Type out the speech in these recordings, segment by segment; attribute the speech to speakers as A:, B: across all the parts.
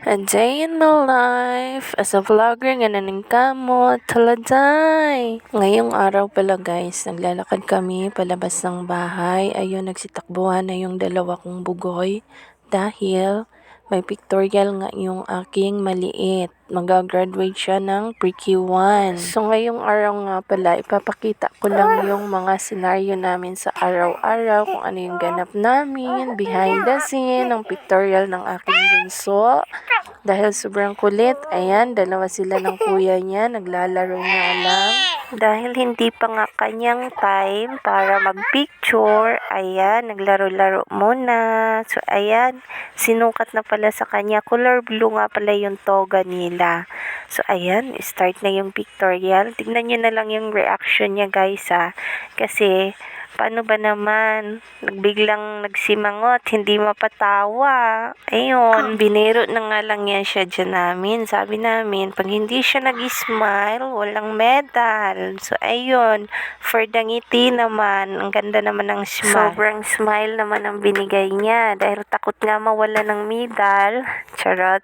A: A day in my life as a vlogger nga naningkamot, taladay. Ngayong araw pala guys, naglalakad kami palabas ng bahay. Ayun, nagsitakbuhan na yung dalawa kong bugoy dahil may pictorial nga yung aking maliit. Mag-graduate siya ng pre-Q1. So ngayong araw nga pala, ipapakita ko lang yung mga senaryo namin sa araw-araw, kung ano yung ganap namin, behind the scene, ng pictorial ng aking bunso. Dahil sobrang kulit, ayan, dalawa sila ng kuya niya, naglalaro nga lang. Dahil hindi pa nga kanyang time para mag-picture, ayan, naglaro-laro muna. So, ayan, sinukat na pala sa kanya. Color blue nga pala yung toga nila. So, ayan, start na yung pictorial. Tignan nyo na lang yung reaction niya, guys, ha. Kasi, paano ba naman? Biglang nagsimangot, hindi mapatawa. Ayun, biniro na nga lang yan siya dyan namin. Sabi namin, pag hindi siya nag-smile, walang medal. So, ayun, for the ngiti naman, ang ganda naman ng smile. Sobrang smile naman ang binigay niya dahil takot nga mawala ng medal. Charot.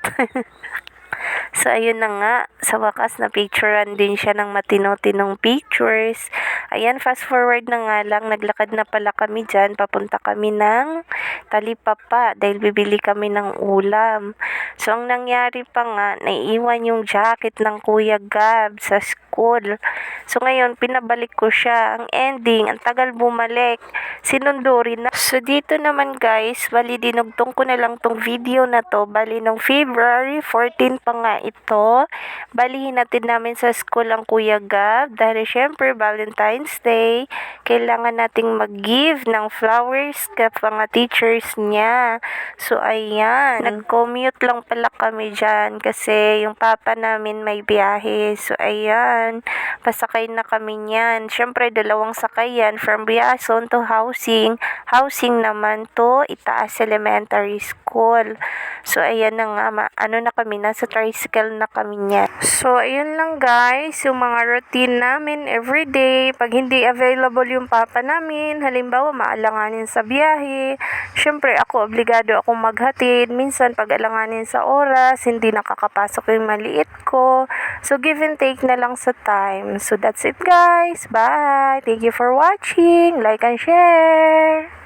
A: So, ayun na nga. Sa wakas, na-picturean din siya ng matino-tinong pictures. Ayan, fast forward na nga lang. Naglakad na pala kami dyan. Papunta kami ng Talipapa dahil bibili kami ng ulam. So, ang nangyari pa nga, naiiwan yung jacket ng Kuya Gab sa school. So, ngayon, pinabalik ko siya. Ang ending, ang tagal bumalik. Sinundo rin na. So, dito naman guys, bali dinugtong ko na lang tong video na to. Bali, nung February 14 pa nga ito. Balihin natin namin sa school ang Kuya Gab. Dahil syempre, Valentine's Day, kailangan nating mag-give ng flowers ka mga teachers niya. So, ayan. Nag-commute lang pala kami dyan kasi yung papa namin may biyahe. So, ayan. Pasakay na kami niyan. Syempre, dalawang sakayan from Biason to Housing. Housing naman to Itaas Elementary School. So, ayan na nga. Ano na kami, nasa tricycle na kami niya. So, ayun lang guys. Yung mga routine namin everyday. Pag hindi available yung papa namin, halimbawa maalanganin sa biyahe. Syempre, ako, obligado akong maghatid. Minsan, pag alanganin sa oras, hindi nakakapasok yung maliit ko. So, give and take na lang sa time. So, that's it guys. Bye! Thank you for watching. Like and share!